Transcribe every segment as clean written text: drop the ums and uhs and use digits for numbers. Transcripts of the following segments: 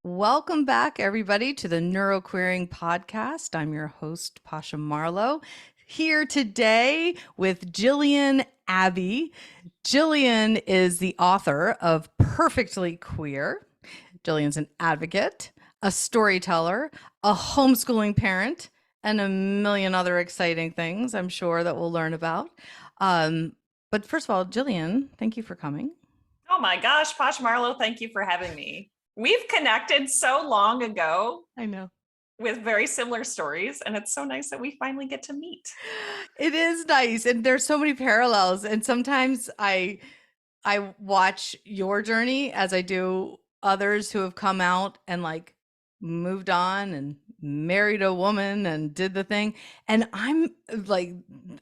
Welcome back, everybody, to the Neuroqueering podcast. I'm your host, Pasha Marlowe, here today with Jillian Abby. Jillian is the author of Perfectly Queer. Jillian's an advocate, a storyteller, a homeschooling parent, and a million other exciting things I'm sure that we'll learn about. But first of all, Jillian, thank you for coming. Oh my gosh, Posh Marlowe, thank you for having me. We've connected so long ago I know. with very similar stories, and it's so nice that we finally get to meet. It is nice, and there's so many parallels. And sometimes I watch your journey as I do others who have come out and like moved on and married a woman and did the thing. And I'm like,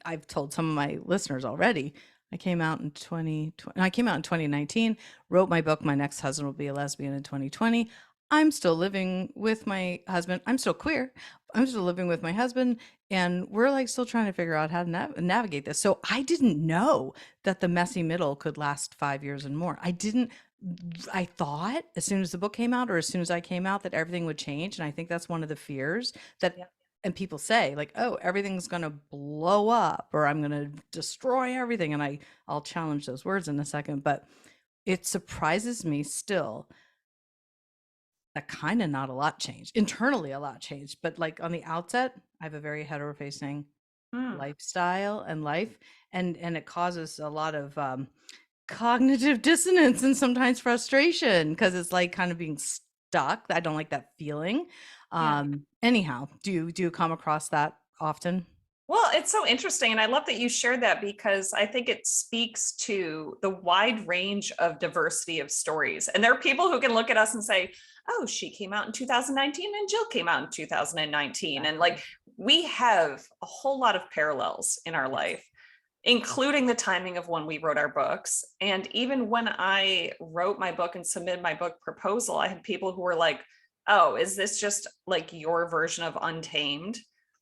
I've told some of my listeners already. I came out in 2020. I came out in 2019, wrote my book, My Next Husband Will Be a Lesbian in 2020. I'm still living with my husband. I'm still queer. I'm still living with my husband. And we're like still trying to figure out how to navigate this. So I didn't know that the messy middle could last 5 years and more. I thought as soon as the book came out or as soon as I came out that everything would change. And I think that's one of the fears that, Yeah. and people say like, oh, everything's going to blow up or I'm going to destroy everything. And I'll challenge those words in a second, but it surprises me still that kind of not a lot changed. Internally, a lot changed, but like on the outset, I have a very hetero-facing Hmm. lifestyle and life, and it causes a lot of cognitive dissonance and sometimes frustration because it's like kind of being stuck. I don't like that feeling. Yeah. Anyhow, do you come across that often? Well, it's so interesting. And I love that you shared that because I think it speaks to the wide range of diversity of stories. And there are people who can look at us and say, oh, she came out in 2019 and Jill came out in 2019. And like we have a whole lot of parallels in our life, including the timing of when we wrote our books. And even when I wrote my book and submitted my book proposal, I had people who were like, oh, is this just like your version of Untamed?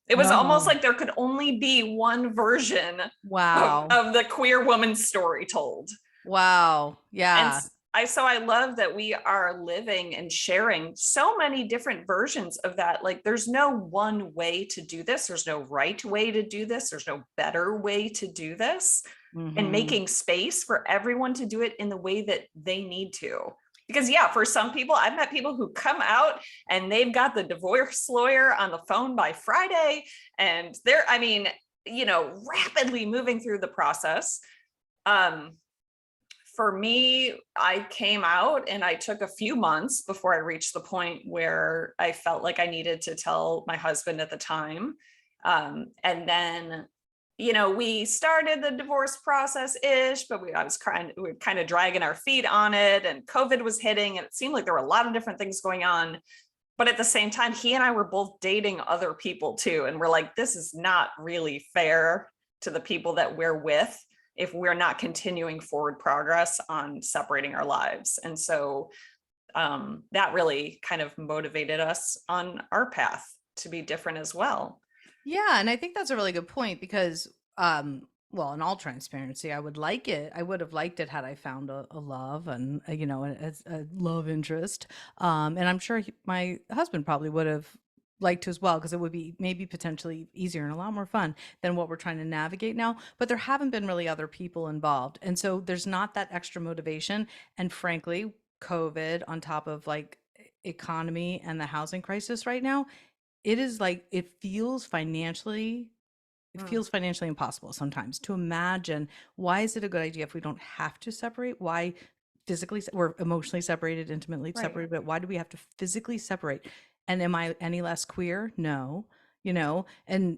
It was almost No. like there could only be one version Wow. of the queer woman's story told. Wow. And Yeah. I love that we are living and sharing so many different versions of that. Like there's no one way to do this. There's no right way to do this. There's no better way to do this. And Hmm. making space for everyone to do it in the way that they need to. Because yeah, for some people, I've met people who come out and they've got the divorce lawyer on the phone by Friday, and they're, I mean, rapidly moving through the process. Um, for me, I came out and I took a few months before I reached the point where I felt like I needed to tell my husband at the time. And then, we started the divorce process ish, but we were kind of dragging our feet on it, and COVID was hitting, and it seemed like there were a lot of different things going on. But at the same time, he and I were both dating other people too. And we're like, this is not really fair to the people that we're with if we're not continuing forward progress on separating our lives. And so that really kind of motivated us on our path to be different as well. Yeah, and I think that's a really good point because, well, in all transparency, I would have liked it had I found a love and a love interest. And I'm sure my husband probably would have liked to as well because it would be maybe potentially easier and a lot more fun than what we're trying to navigate now. But there haven't been really other people involved, and so there's not that extra motivation. And frankly, COVID on top of like economy and the housing crisis right now, it is like it Mm, feels financially impossible sometimes to imagine why is it a good idea if we don't have to separate? Why we're emotionally separated, intimately right. separated, but why do we have to physically separate? And am I any less queer? No, and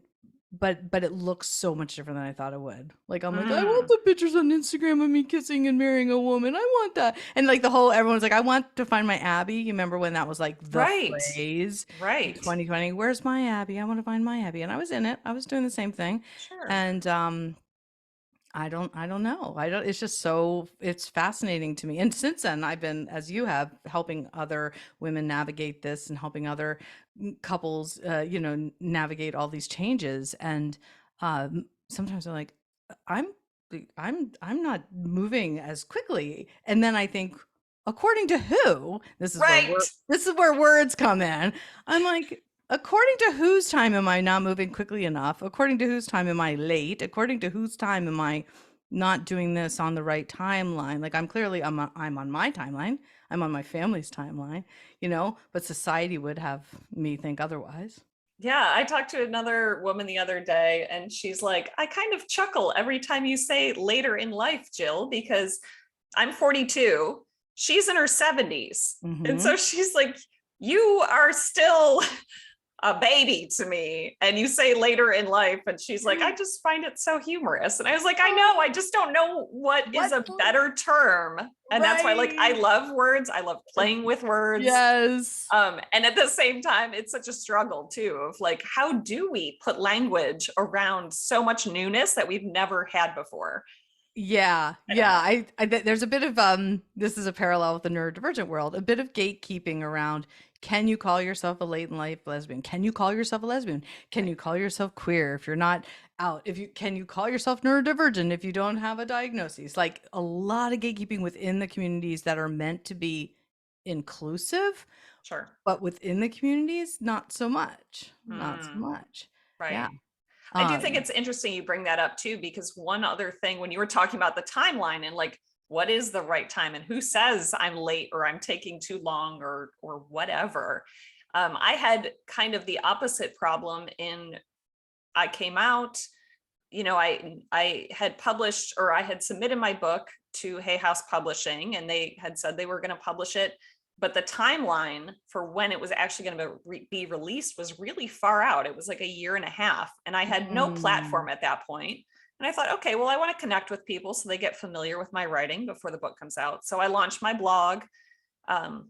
but it looks so much different than I thought it would. Like I'm like, I want Mm, the pictures on Instagram of me kissing and marrying a woman. I want that. And like the whole everyone's like, I want to find my Abby. You remember when that was like the right. phrase in Right. 2020? Where's my Abby? I want to find my Abby. And I was in it. I was doing the same thing. Sure. And I don't know. I don't It's just so it's fascinating to me. And since then I've been, as you have, helping other women navigate this and helping other couples navigate all these changes. And sometimes I'm like, I'm I'm not moving as quickly. And then I think, according to who? Right. This is where words come in. I'm like, according to whose time am I not moving quickly enough? According to whose time am I late? According to whose time am I not doing this on the right timeline? Like I'm on my timeline. I'm on my family's timeline, but society would have me think otherwise. Yeah, I talked to another woman the other day, and she's like, I kind of chuckle every time you say later in life, Jill, because I'm 42. She's in her 70s. And Mm-hmm. so she's like, you are still a baby to me. And you say later in life. And she's like, I just find it so humorous. And I was like, I know, I just don't know what is What? a better term. And that's why, like, I Right. love words. I love playing with words. Yes. And at the same time, it's such a struggle too of like, how do we put language around so much newness that we've never had before? Yeah, I don't yeah. know. There's a bit of this is a parallel with the neurodivergent world, a bit of gatekeeping around can you call yourself a late in life lesbian? Can you call yourself a lesbian? Can Right. you call yourself queer if you're not out? If you can you call yourself neurodivergent if you don't have a diagnosis? Like a lot of gatekeeping within the communities that are meant to be inclusive, Sure. but within the communities, not so much. Not so Mm, much. Yeah. right. I do think Um, it's interesting you bring that up too, because one other thing, when you were talking about the timeline and like, what is the right time and who says I'm late or I'm taking too long or whatever. I had kind of the opposite problem in I came out, I had published or I had submitted my book to Hay House Publishing, and they had said they were going to publish it, but the timeline for when it was actually going to be released was really far out. It was like a year and a half, and I had no mm, platform at that point. And I thought, okay, well, I want to connect with people so they get familiar with my writing before the book comes out. So I launched my blog,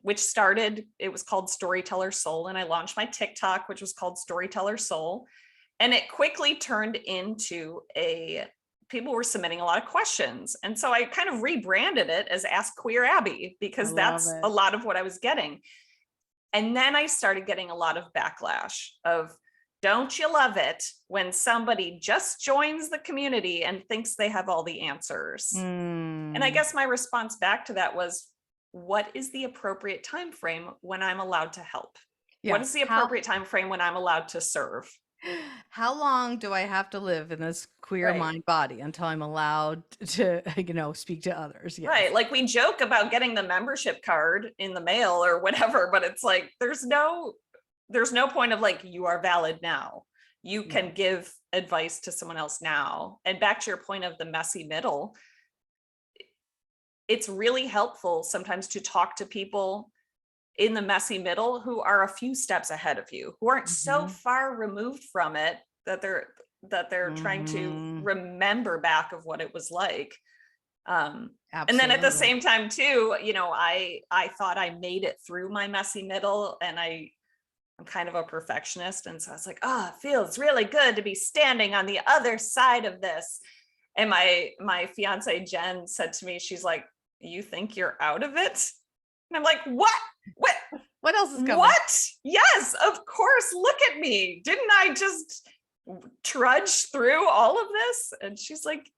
which started, it was called Storyteller Soul. And I launched my TikTok, which was called Storyteller Soul. And it quickly turned into people were submitting a lot of questions. And so I kind of rebranded it as Ask Queer Abby, I because love that's a it. lot of what I was getting. And then I started getting a lot of backlash of, don't you love it when somebody just joins the community and thinks they have all the answers? And I Mm. guess my response back to that was, what is the appropriate time frame when I'm allowed to help? What Yeah. is the appropriate time frame when I'm allowed to serve? How long do I have to live in this queer Right. mind body until I'm allowed to, speak to others? Right. Yes. Like we joke about getting the membership card in the mail or whatever, but it's like there's no point of like, you are valid now. You can No. give advice to someone else now. And back to your point of the messy middle, it's really helpful sometimes to talk to people in the messy middle who are a few steps ahead of you, who aren't so Mhm. far removed from it that they're trying to Mhm. remember back of what it was like. And then at the Absolutely. same time too, I thought I made it through my messy middle, and I'm kind of a perfectionist, and so I was like, oh, it feels really good to be standing on the other side of this. And my fiance Jen said to me, she's like, you think you're out of it? And I'm like, what What else is coming? what yes, of course, look at me, didn't I just trudge through all of this? And she's like,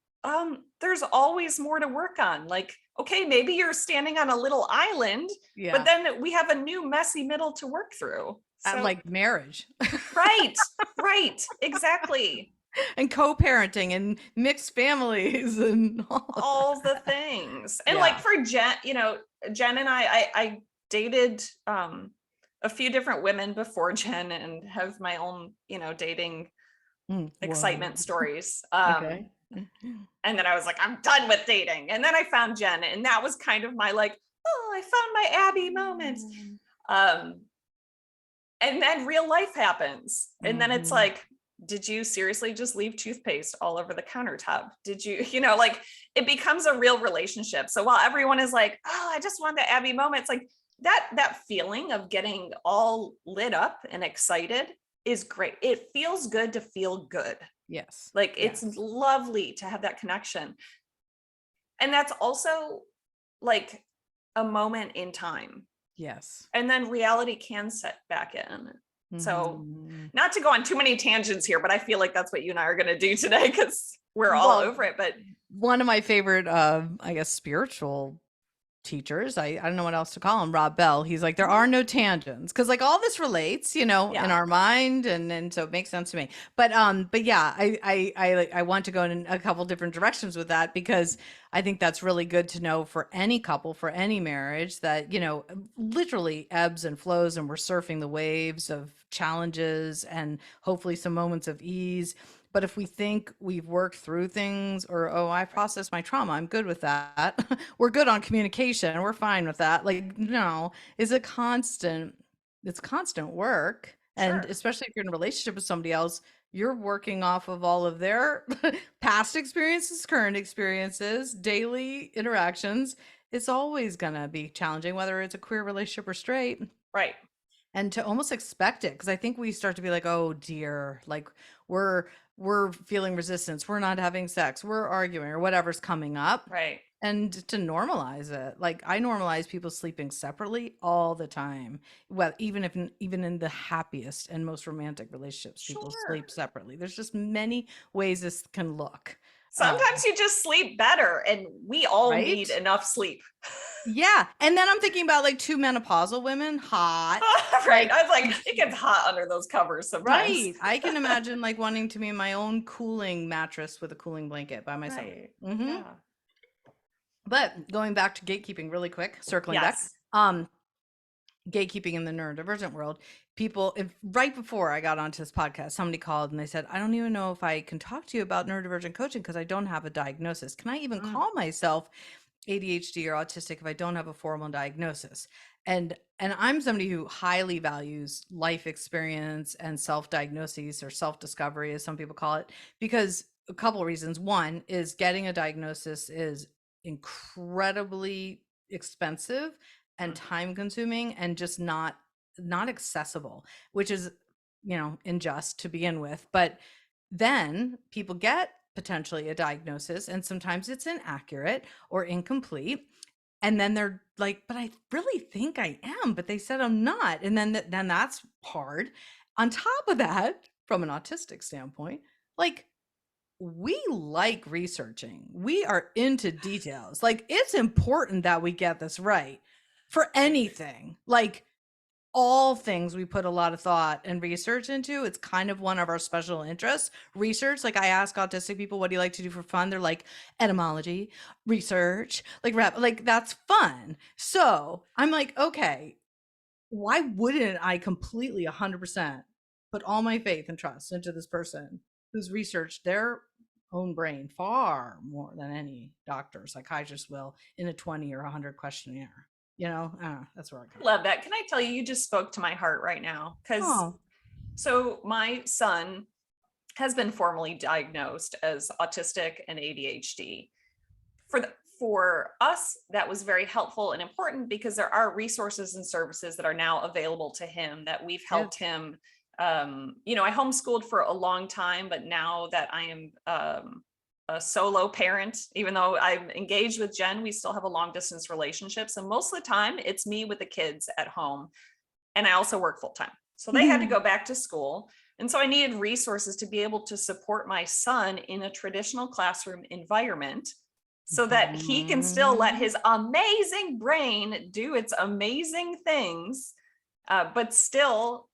there's always more to work on. Like, okay, maybe you're standing on a little island, but Yeah. then we have a new messy middle to work through. At So like marriage right, right, exactly. and co-parenting and mixed families and all of All the that. things. And like Yeah. for Jen, Jen and I dated a few different women before Jen, and have my own, dating Whoa. excitement stories. Okay. And then I was like, I'm done with dating. And then I found Jen, and that was kind of my like, oh, I found my Abby moment. Um, and then real life happens. And then it's Mhm. like, did you seriously just leave toothpaste all over the countertop? Did you, like it becomes a real relationship. So while everyone is like, oh, I just want the Abby moment, it's like that feeling of getting all lit up and excited is great. It feels good to feel good. Yes. Like it's Yes. lovely to have that connection. And that's also like a moment in time. Yes. And then reality can set back in. So, Mhm. not to go on too many tangents here, but I feel like that's what you and I are going to do today, because we're all Well, over it. But one of my favorite, I guess, spiritual teachers. I don't know what else to call him. Rob Bell. He's like, there are no tangents because like all this relates, in Yeah. our mind, and so it makes sense to me. But yeah, I want to go in a couple different directions with that because I think that's really good to know for any couple, for any marriage that literally ebbs and flows, and we're surfing the waves of challenges and hopefully some moments of ease. But if we think we've worked through things or, oh, I processed my trauma, I'm good with that. We're good on communication. We're fine with that. Like, no, it's constant work. And Sure. especially if you're in a relationship with somebody else, you're working off of all of their past experiences, current experiences, daily interactions. It's always going to be challenging, whether it's a queer relationship or straight, Right. and to almost expect it, because I think we start to be like, oh dear, like we're we're feeling resistance, we're not having sex, we're arguing, or whatever's coming up, Right. and to normalize it. Like I normalize people sleeping separately all the time. Well, even in the happiest and most romantic relationships, people Sure. sleep separately. There's just many ways this can look. Uh, Sometimes you just sleep better, and we all need right? enough sleep. Yeah. And then I'm thinking about like two menopausal women, hot. Right. Like I was like, it gets hot under those covers sometimes. right. I can imagine like wanting to be in my own cooling mattress with a cooling blanket by myself. Right. Hmm. Yeah. But going back to gatekeeping really quick, circling back, Yes. gatekeeping in the neurodivergent world, people, right before I got onto this podcast, somebody called and they said, I don't even know if I can talk to you about neurodivergent coaching because I don't have a diagnosis. Can I even Mm. call myself ADHD or autistic if I don't have a formal diagnosis? And I'm somebody who highly values life experience and self-diagnoses, or self-discovery as some people call it, because a couple of reasons. One is getting a diagnosis is incredibly expensive and Mm. time consuming and just not accessible, which is unjust to begin with. But then people get potentially a diagnosis and sometimes it's inaccurate or incomplete, and then they're like, but I really think I am, but they said I'm not. And then that's hard. On top of that, from an autistic standpoint, like we like researching. We are into details. Like it's important that we get this right for Right. anything. Like all things we put a lot of thought and research into. It's kind of one of our special interests. Research, like I ask autistic people, what do you like to do for fun? They're like etymology, research, like rap, like that's fun. So I'm like, okay, why wouldn't I completely 100% put all my faith and trust into this person who's researched their own brain far more than any doctor or psychiatrist will in a 20 or 100 questionnaire? That's where I come. Love that. Can I tell you, you just spoke to my heart right now? Because Oh, so my son has been formally diagnosed as autistic and ADHD. For us, that was very helpful and important because there are resources and services that are now available to him that we've yeah. helped him. I homeschooled for a long time, but now that I am a solo parent, even though I'm engaged with Jen, we still have a long distance relationship. So most of the time it's me with the kids at home. And I also work full time. So they had to go back to school. And so I needed resources to be able to support my son in a traditional classroom environment so that he can still let his amazing brain do its amazing things, but still,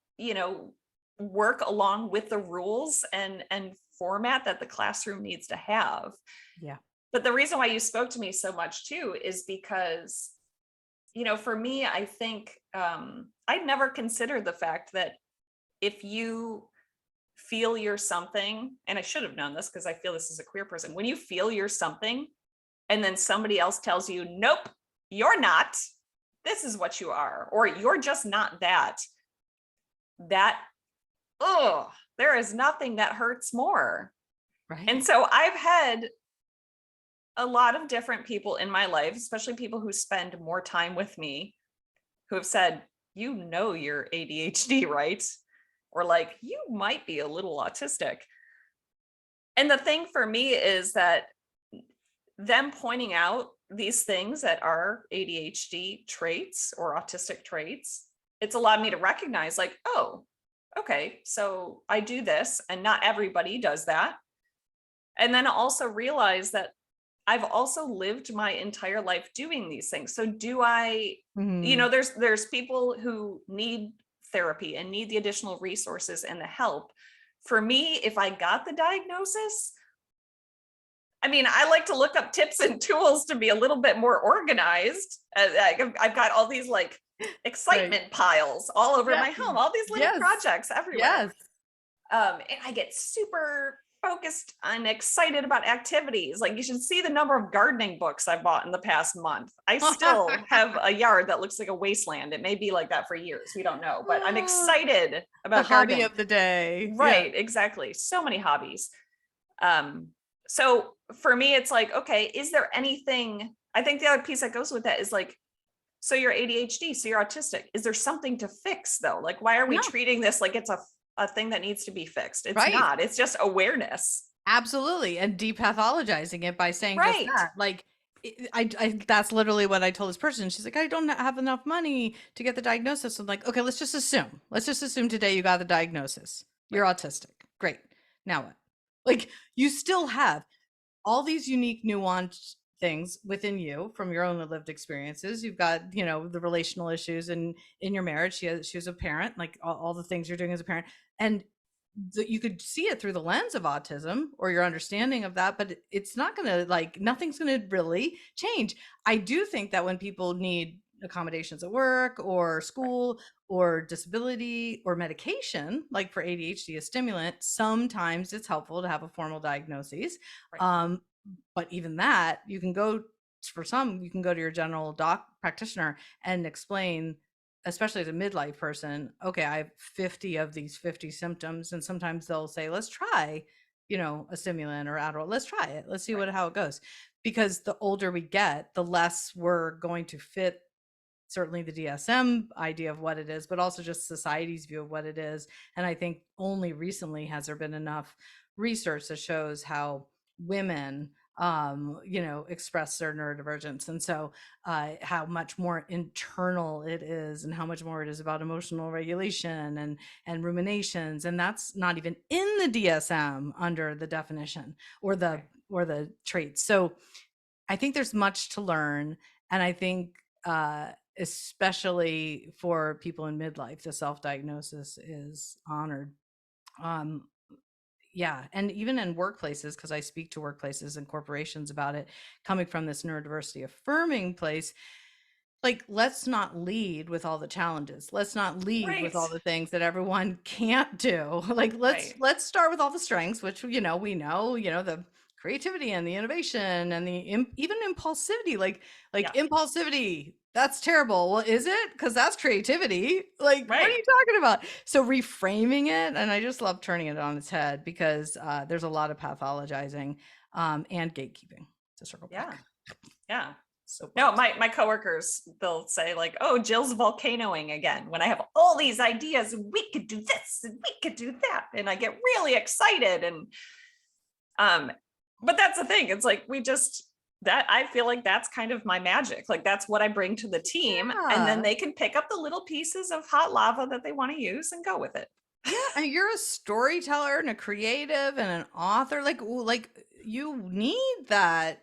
work along with the rules and format that the classroom needs to have. Yeah. But the reason why you spoke to me so much too is because, for me, I think I'd never considered the fact that if you feel you're something, and I should have known this because I feel this as a queer person, when you feel you're something and then somebody else tells you, nope, you're not, this is what you are, or you're just not that, there is nothing that hurts more. Right. And so I've had a lot of different people in my life, especially people who spend more time with me, who have said, you're ADHD, right? Or like, you might be a little autistic. And the thing for me is that them pointing out these things that are ADHD traits or autistic traits, it's allowed me to recognize like, oh, okay, so I do this and not everybody does that. And then also realize that I've also lived my entire life doing these things. So do I, Mhm. there's people who need therapy and need the additional resources and the help. For me, if I got the diagnosis, I mean, I like to look up tips and tools to be a little bit more organized. I've got all these like Right. excitement piles all over Yeah. my home, all these little Yes. projects everywhere. Yes. And I get super focused and excited about activities. Like, you should see the number of gardening books I bought in the past month. I still have a yard that looks like a wasteland. It may be like that for years. We don't know, but I'm Ah, excited the about hobby gardening. of the day. Yeah. Right, exactly. So many hobbies. Um, so for me, it's like, okay, is there anything? I think the other piece that goes with that is like, so you're ADHD, so you're autistic. Is there something to fix though? Like, why are we No. treating this like it's a thing that needs to be fixed? It's Right. not. It's just awareness. Absolutely. And depathologizing it by saying just Right. that. Like, that's literally what I told this person. She's like, I don't have enough money to get the diagnosis. I'm like, okay, let's just assume. Let's just assume today you got the diagnosis. You're Right. autistic. Great. Now what? Like, you still have all these unique, nuanced things within you from your own lived experiences. You've got, the relational issues in your marriage. She was a parent, like all the things you're doing as a parent. And you could see it through the lens of autism or your understanding of that, but it's not going to, like, nothing's going to really change. I do think that when people need accommodations at work or Right. school or disability or medication, like for ADHD, a stimulant, sometimes it's helpful to have a formal diagnosis. Right. Um, but even that, you can go for some, you can go to your general doc practitioner and explain, especially as a midlife person, okay, I have 50 of these 50 symptoms. And sometimes they'll say, let's try, a stimulant or Adderall. Let's try it. Let's see Right. how it goes. Because the older we get, the less we're going to fit certainly the DSM idea of what it is, but also just society's view of what it is. And I think only recently has there been enough research that shows how women express their neurodivergence, and so how much more internal it is and how much more it is about emotional regulation and ruminations, and that's not even in the DSM under the definition or the Okay. or the traits. So I think there's much to learn. And I think, especially for people in midlife, the self diagnosis is honored. Um, yeah. And even in workplaces, because I speak to workplaces and corporations about it, coming from this neurodiversity affirming place, like, let's not lead with all the challenges. Let's not lead with Right. all the things that everyone can't do. Like, let's Right. let's start with all the strengths, which we know, the creativity and the innovation and the even impulsivity. Like Yeah. impulsivity, that's terrible. Well, is it? Because that's creativity. Like, what are Right. you talking about? So reframing it, and I just love turning it on its head because there's a lot of pathologizing and gatekeeping to circle Yeah. back. Yeah. No, Soapbox. my coworkers, they'll say like, "Oh, Jill's volcanoing again," when I have all these ideas and we could do this and we could do that, and I get really excited. And um, but that's the thing. It's like, we just, that, I feel like that's kind of my magic. Like, that's what I bring to the team, and then Yeah. they can pick up the little pieces of hot lava that they want to use and go with it. Yeah, and you're a storyteller and a creative and an author. Like you need that,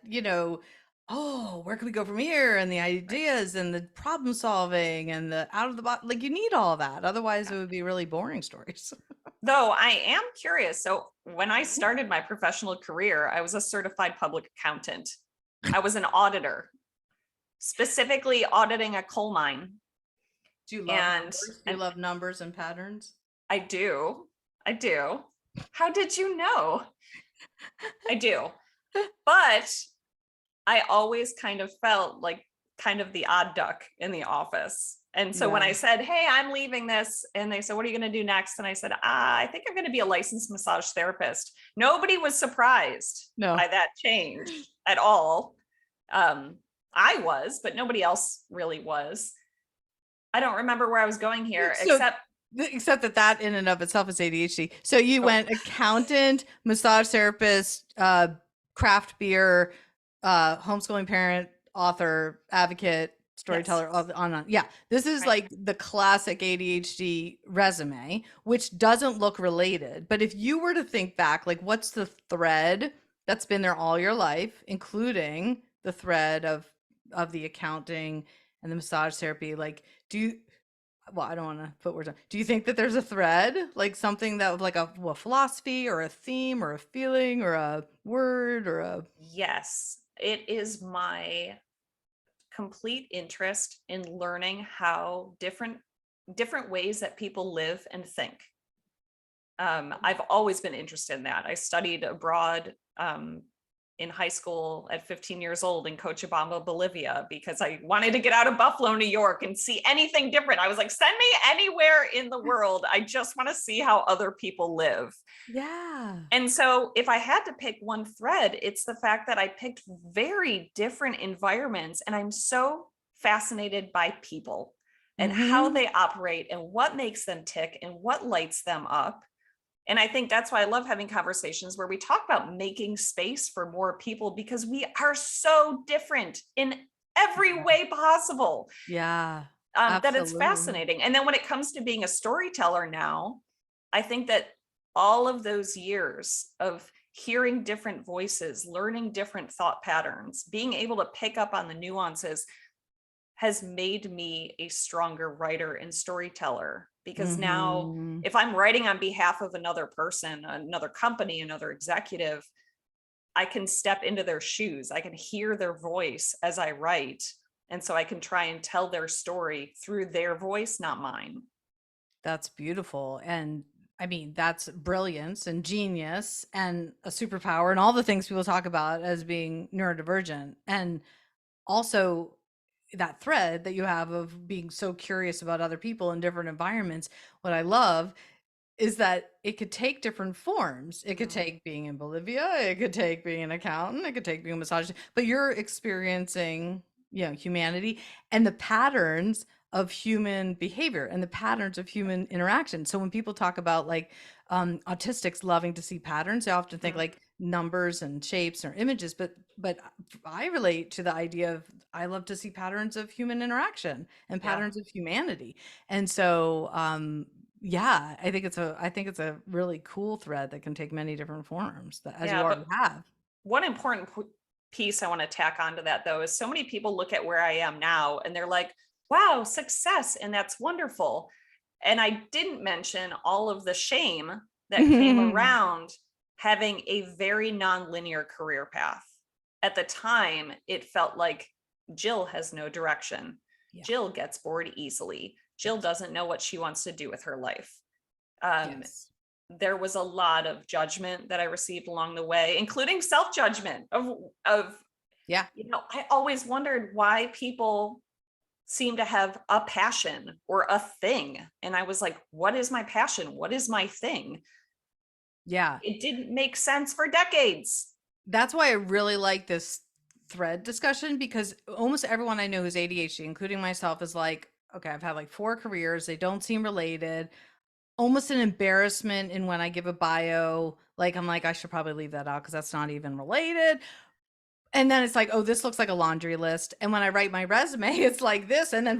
oh, where can we go from here? And the Right. ideas and the problem solving and the out of the box. Like, you need all that. Otherwise, Yeah. it would be really boring stories. Though I am curious. So when I Mhm. started my professional career, I was a certified public accountant. I was an auditor, specifically auditing a coal mine. Do you love And numbers? Do you and love numbers and patterns? I do. I do. How did you know? I do. But I always kind of felt like kind of the odd duck in the office. And so when Yeah. I said, "Hey, I'm leaving this," and they said, "What are you going to do next?" And I said, "I think I'm going to be a licensed massage therapist." Nobody was surprised No. by that change at all. Um, I was, but nobody else really was. I don't remember where I was going here, So except, except that in and of itself is ADHD. So you oh, went accountant, massage therapist, craft beer, homeschooling parent, author, advocate, yes, storyteller, on. Yeah, this is right, like the classic ADHD resume, which doesn't look related. But if you were to think back, like, what's the thread that's been there all your life, including the thread of the accounting and the massage therapy. Like, do you, well, I don't want to put words on. Do you think that there's a thread, like something that like a philosophy or a theme or a feeling or a word or a Yes, it is my complete interest in learning how different ways that people live and think. I've always been interested in that. I studied abroad in high school at 15 years old in Cochabamba, Bolivia, because I wanted to get out of Buffalo, New York and see anything different. I was like, send me anywhere in the world. I just want to see how other people live. yeah. And so if I had to pick one thread, it's the fact that I picked very different environments, and I'm so fascinated by people and how Mm-hmm. they operate and what makes them tick and what lights them up. And I think that's why I love having conversations where we talk about making space for more people, because we are so different in every way possible, Yeah, that it's absolutely. fascinating. And then when it comes to being a storyteller now, I think that all of those years of hearing different voices, learning different thought patterns, being able to pick up on the nuances has made me a stronger writer and storyteller. Because now, Mm-hmm. if I'm writing on behalf of another person, another company, another executive, I can step into their shoes. I can hear their voice as I write. And so I can try and tell their story through their voice, not mine. That's beautiful. And I mean, that's brilliance and genius and a superpower and all the things people talk about as being neurodivergent. And also that thread that you have of being so curious about other people in different environments. What I love is that it could take different forms. It could Mm, take being in Bolivia, it could take being an accountant, it could take being a massage, but you're experiencing, humanity and the patterns of human behavior and the patterns of human interaction. So when people talk about like autistics loving to see patterns, they often think mm, like numbers and shapes or images, but I relate to the idea of I love to see patterns of human interaction and yeah. patterns of humanity. And so yeah, I think it's a really cool thread that can take many different forms that as you Yeah. already But have. one important piece I want to tack onto that, though, is so many people look at where I am now and they're like, wow, success. And that's wonderful. And I didn't mention all of the shame that came around having a very nonlinear career path. At the time, it felt like Jill has no direction. Yeah. Jill gets bored easily. Jill Yes. doesn't know what she wants to do with her life. Um, Yes. there was a lot of judgment that I received along the way, including self-judgment of Yeah. I always wondered why people seem to have a passion or a thing. And I was like, what is my passion? What is my thing? Yeah. It didn't make sense for decades. That's why I really like this thread discussion because almost everyone I know who's ADHD, including myself, is like, okay, I've had like four careers. They don't seem related. Almost an embarrassment in when I give a bio. Like, I'm like, I should probably leave that out because that's not even related. And then it's like, oh, this looks like a laundry list. And when I write my resume, it's like this, and then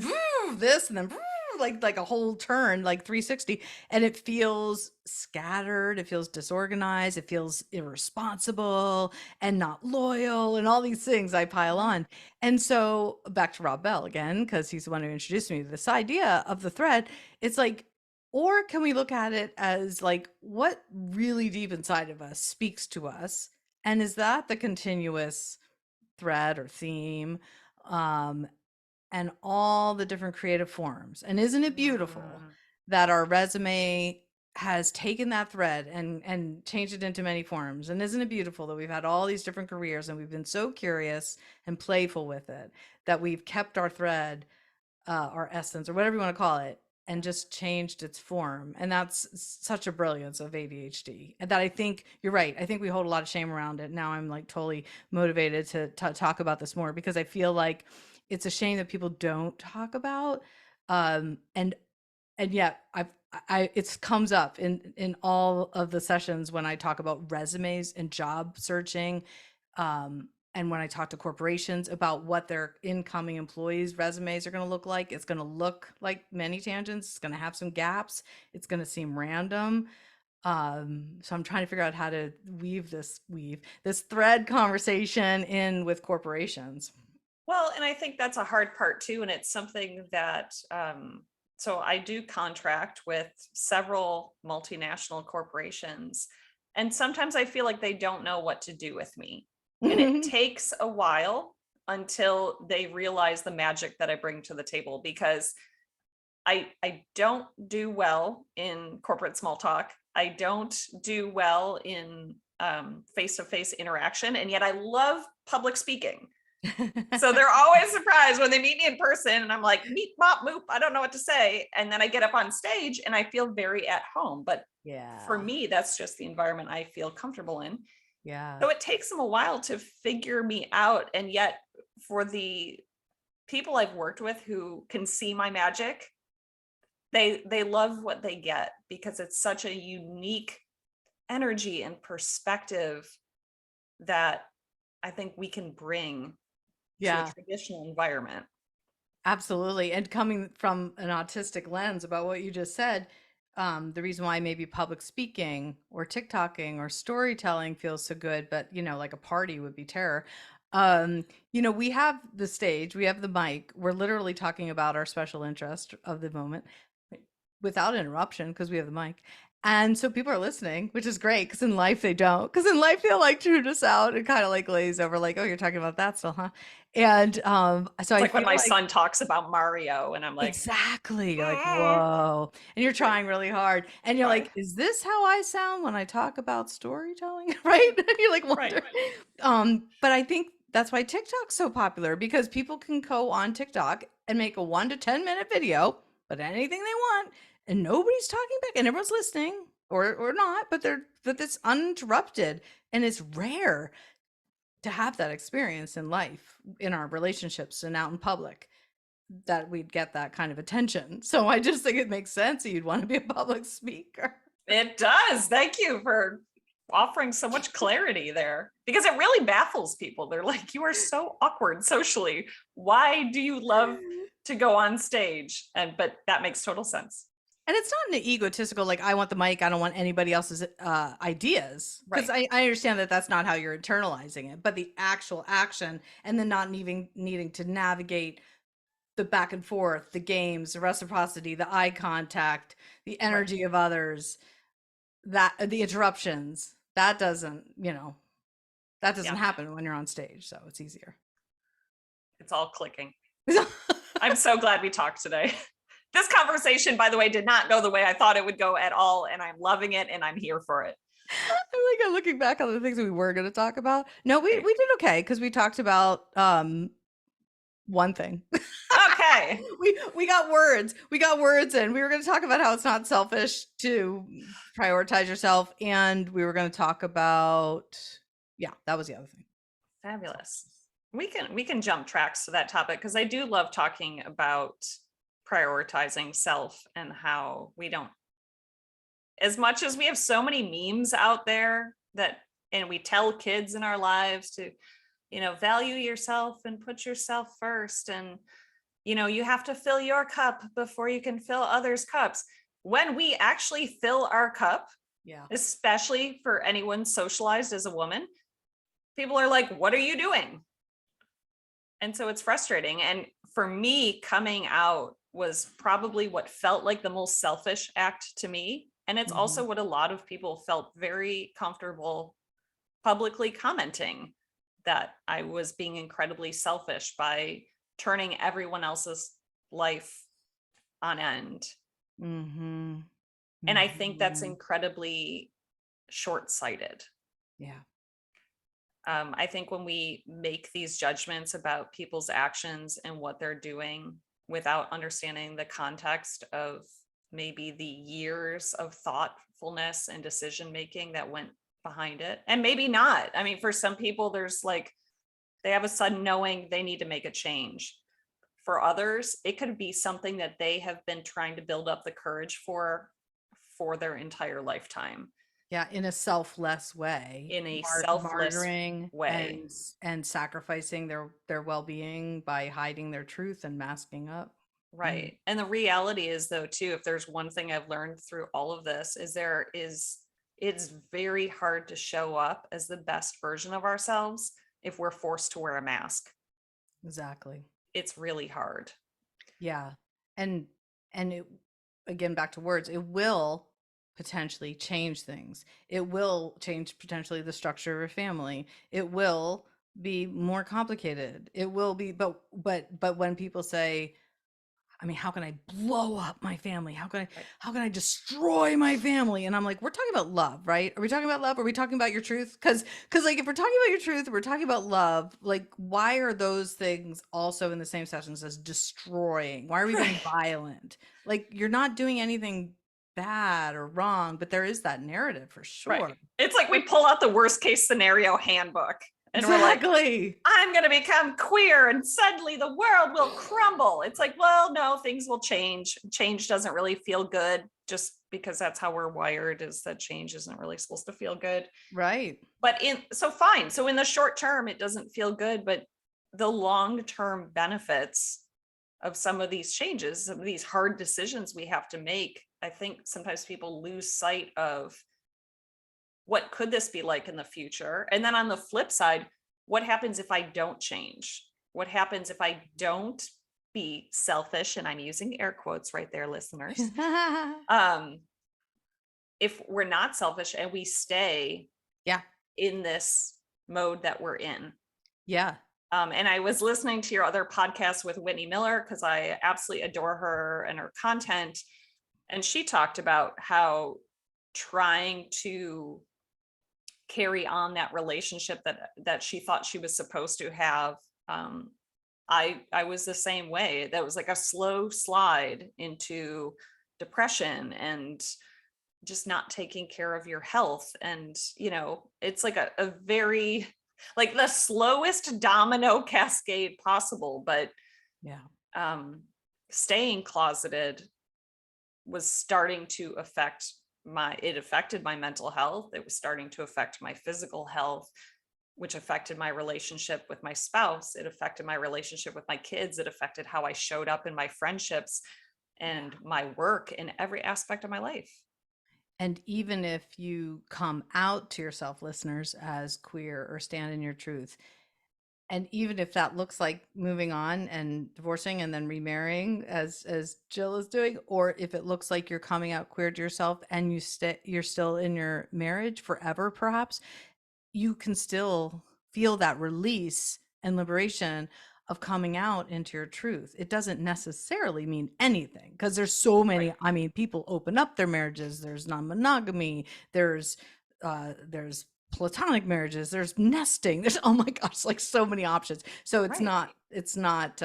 this, and then like a whole turn, like 360. And it feels scattered, it feels disorganized, it feels irresponsible and not loyal, and all these things I pile Mhm. on. And so back to Rob Bell again, because he's the one who introduced me to this idea of the thread. It's like, or can we look at it as like what really deep inside of us speaks to us? And is that the continuous thread or theme, um, and all the different creative forms. And isn't it beautiful Mm, that our resume has taken that thread and changed it into many forms? And isn't it beautiful that we've had all these different careers and we've been so curious and playful with it that we've kept our thread, our essence, or whatever you want to call it, and just changed its form. And that's such a brilliance of ADHD. And that I think you're right. I think we hold a lot of shame around it. Now I'm like totally motivated to talk about this more because I feel like it's a shame that people don't talk about. And yet it comes up in all of the sessions when I talk about resumes and job searching, and when I talk to corporations about what their incoming employees resumes are going to look like. It's going to look like many tangents, it's going to have some gaps, it's going to seem random, So I'm trying to figure out how to weave this thread conversation in with corporations. Well, and I think that's a hard part too. And it's something that, so I do contract with several multinational corporations. And sometimes I feel like they don't know what to do with me. And it takes a while until they realize the magic that I bring to the table, because I don't do well in corporate small talk. I don't do well in face-to-face interaction, and yet I love public speaking. So they're always surprised when they meet me in person, and I'm like, meep, mop, moop, I don't know what to say. And then I get up on stage and I feel very at home. But for Yeah. me, that's just the environment I feel comfortable in. Yeah. So it takes them a while to figure me out. And yet, for the people I've worked with who can see my magic, they love what they get, because it's such a unique energy and perspective that I think we can bring to a Yeah. traditional environment. Absolutely. And coming from an autistic lens about what you just said, the reason why maybe public speaking or TikToking or storytelling feels so good, but like a party would be terror. We have the stage, we have the mic, we're literally talking about our special interest of the moment without interruption because we have the mic. And so people are listening, which is great, because in life they don't. Because in life they'll like tune us out and kind of like glaze over, like, oh, you're talking about that still, huh? And so It's I like when feel my like son talks about Mario and I'm like, exactly. You're like, "Mm." whoa. And you're trying really hard. And you're Right, like, is this how I sound when I talk about storytelling? Right? And you like right, wonder. But I think that's why TikTok's so popular, because people can go on TikTok and make a 1 to 10 minute video, but anything they want, and nobody's talking back and everyone's listening or not, but it's uninterrupted. And it's rare to have that experience in life, in our relationships and out in public, that we'd get that kind of attention. So I just think it makes sense that you'd want to be a public speaker. it does. Thank you for offering so much clarity there, because it really baffles people. They're like, you are so awkward socially. Why do you love to go on stage? And but that makes total sense. And it's not an egotistical, like, I want the mic, I don't want anybody else's ideas. Because Right. I understand that that's not how you're internalizing it, but the actual action, and then not even needing to navigate the back and forth, the games, the reciprocity, the eye contact, the Right. energy of others, that the interruptions, that doesn't Yeah. happen when you're on stage. So it's easier. It's all clicking. I'm so glad we talked today. This conversation, by the way, did not go the way I thought it would go at all. And I'm loving it and I'm here for it. I'm looking back on the things that we were going to talk about. No, we Right. we did okay because we talked about one thing. Okay. We got words. We got words, and we were going to talk about how it's not selfish to prioritize yourself, and we were going to talk about, yeah, that was the other thing. Fabulous. We can jump tracks to that topic, because I do love talking about prioritizing self and how we don't, as much as we have so many memes out there that, and we tell kids in our lives to, value yourself and put yourself first, and you have to fill your cup before you can fill others' cups. When we actually fill our cup, Yeah. especially for anyone socialized as a woman, people are like, what are you doing? And so it's frustrating. And for me, coming out was probably what felt like the most selfish act to me. And it's also Mhm. what a lot of people felt very comfortable publicly commenting, that I was being incredibly selfish by turning everyone else's life on end. Mhm. And I think that's Mhm. incredibly short-sighted. Yeah. I think when we make these judgments about people's actions and what they're doing without understanding the context of maybe the years of thoughtfulness and decision making that went behind it, and maybe not. I mean, for some people, there's like, they have a sudden knowing they need to make a change. For others, it could be something that they have been trying to build up the courage for their entire lifetime, Yeah, in a selfless way, in a selfless martyring way. and sacrificing their well-being by hiding their truth and masking up. Mm. Right. And the reality is, though, too, if there's one thing I've learned through all of this, is there is it's very hard to show up as the best version of ourselves if we're forced to wear a mask. Exactly. It's really hard. Yeah. And it, again, back to words, it will potentially change things. It will change potentially the structure of a family. It will be more complicated. It will be, but when people say, I mean, how can I blow up my family? Right. How can I destroy my family? And I'm like, we're talking about love, right? Are we talking about love? Are we talking about your truth? Cuz like if we're talking about your truth, we're talking about love, like why are those things also in the same sessions as destroying? Why are we being Right. violent? Like you're not doing anything bad or wrong, but there is that narrative for Right. sure. It's like we pull out the worst case scenario handbook and we're like, Exactly. I'm going to become queer and suddenly the world will crumble. It's like, well, no, things will change. Change doesn't really feel good just because that's how we're wired, is that change isn't really supposed to feel good. Right. But fine. So in the short term, it doesn't feel good, but the long-term benefits of some of these changes, some of these hard decisions we have to make, I think sometimes people lose sight of what could this be like in the future? And then on the flip side, what happens if I don't change? What happens if I don't be selfish? And I'm using air quotes right there, listeners. Um, if we're not selfish and we stay Yeah. in this mode that we're in. Yeah. And I was listening to your other podcast with Whitney Miller because I absolutely adore her and her content. And she talked about how trying to carry on that relationship that she thought she was supposed to have. I was the same way. That was like a slow slide into depression and just not taking care of your health. And, it's like a very, like the slowest domino cascade possible, but Yeah. staying closeted was starting to affected my mental health. It was starting to affect my physical health, which affected my relationship with my spouse. It affected my relationship with my kids. It affected how I showed up in my friendships and my work in every aspect of my life. And even if you come out to yourself, listeners, as queer or stand in your truth, and even if that looks like moving on and divorcing and then remarrying as Jill is doing, or if it looks like you're coming out queer to yourself and you're still in your marriage forever, perhaps, you can still feel that release and liberation of coming out into your truth. It doesn't necessarily mean anything because there's so many, Right. I mean, people open up their marriages, there's non-monogamy, there's platonic marriages, there's nesting, there's oh my gosh, like so many options. So Right. it's not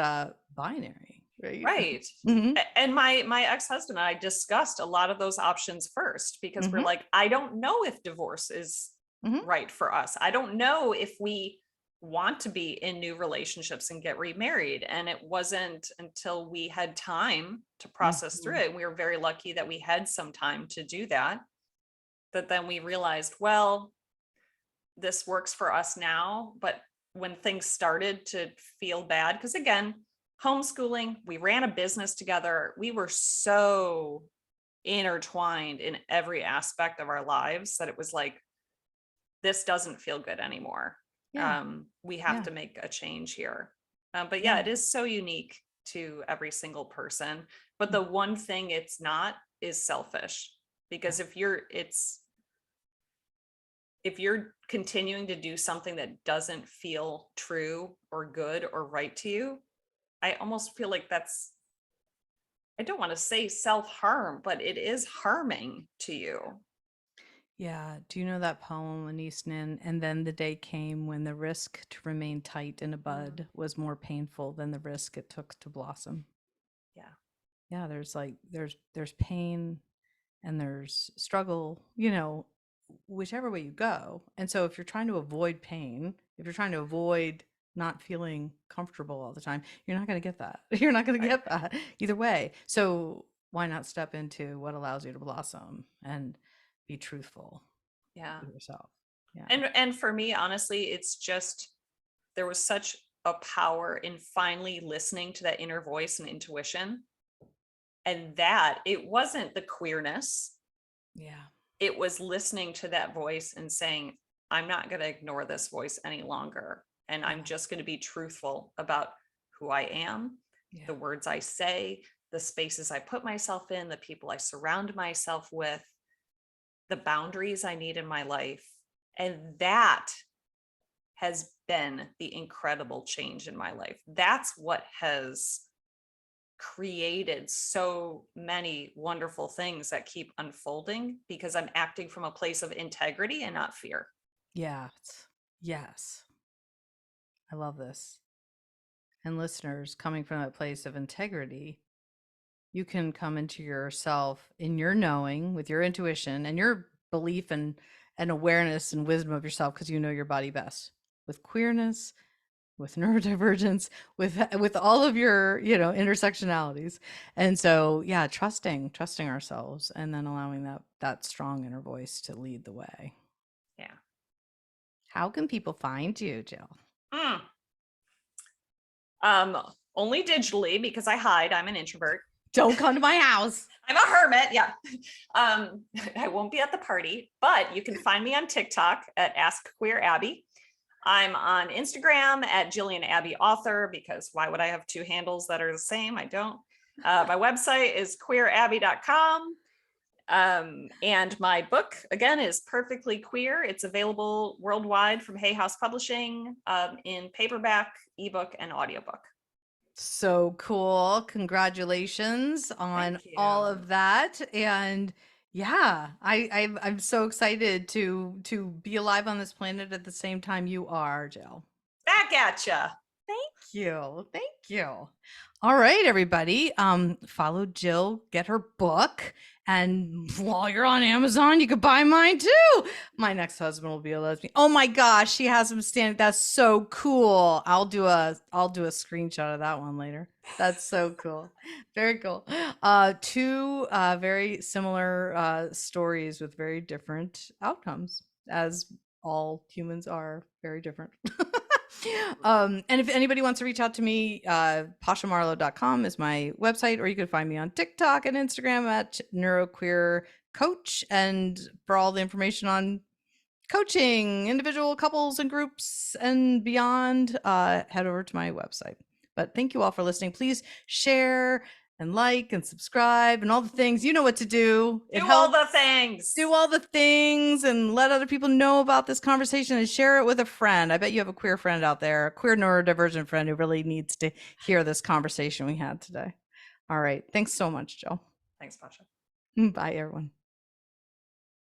binary, right? Right. Hmm. And my ex-husband and I discussed a lot of those options first because we're Hmm. like, I don't know if divorce is Hmm. right for us. I don't know if we want to be in new relationships and get remarried. And it wasn't until we had time to process through Hmm. it. And we were very lucky that we had some time to do that, that then we realized, well, this works for us now. But when things started to feel bad, because again, homeschooling, we ran a business together. We were so intertwined in every aspect of our lives that it was like, this doesn't feel good anymore. Yeah. We have Yeah. to make a change here. But yeah, Yeah. it is so unique to every single person. But the one thing it's not is selfish. Yeah. Because if you're continuing to do something that doesn't feel true or good or right to you, I almost feel like I don't want to say self-harm, but it is harming to you. Yeah. Do you know that poem, Anise Nin? And then the day came when the risk to remain tight in a Mm, bud was more painful than the risk it took to blossom. yeah. Yeah, there's pain and there's struggle, whichever way you go. And so if you're trying to avoid pain, if you're trying to avoid not feeling comfortable all the time, you're not going to get that. You're not going to Right. get that either way. So why not step into what allows you to blossom and be truthful Yeah. with yourself? Yeah. And for me, honestly, it's just there was such a power in finally listening to that inner voice and intuition. And that it wasn't the queerness. Yeah. it was listening to that voice and saying, I'm not going to ignore this voice any longer. And I'm just going to be truthful about who I am, the words I say, the spaces I put myself in, the people I surround myself with, the boundaries I need in my life. And that has been the incredible change in my life. That's what has created so many wonderful things that keep unfolding because I'm acting from a place of integrity and not fear. Yes. Yes. I love this. And listeners, coming from that place of integrity, you can come into yourself in your knowing with your intuition and your belief and awareness and wisdom of yourself because you know your body best. With queerness, with neurodivergence, with all of your, you know, intersectionalities. And so, yeah, trusting ourselves and then allowing that strong inner voice to lead the way. Yeah. How can people find you, Jill? Only digitally because I hide. I'm an introvert. Don't come to my house. I'm a hermit. Yeah. I won't be at the party, but you can find me on TikTok at Ask Queer Abby. I'm on Instagram at Jillian Abby Author because why would I have two handles that are the same? I don't. My website is queerabby.com. And my book, again, is Perfectly Queer. It's available worldwide from Hay House Publishing in paperback, ebook, and audiobook. So cool. Congratulations on all of that. And yeah, I'm so excited to be alive on this planet at the same time you are, Jill. Back at ya. Thank you. Thank you. All right, everybody. Follow Jill, get her book. And while you're on Amazon, you could buy mine too. My next husband will be a lesbian. Oh my gosh, she has him standing. That's so cool. I'll do a screenshot of that one later. That's so cool. Very cool. Two very similar stories with very different outcomes, as all humans are very different. And if anybody wants to reach out to me, pashamarlow.com is my website, or you can find me on TikTok and Instagram at Neuroqueer Coach. And for all the information on coaching, individual couples and groups and beyond, head over to my website. But thank you all for listening. Please share and like and subscribe and all the things. You know what to do. Do all the things. Do all the things and let other people know about this conversation and share it with a friend. I bet you have a queer friend out there, a queer neurodivergent friend who really needs to hear this conversation we had today. All right. Thanks so much, Jill. Thanks, Pasha. Bye, everyone.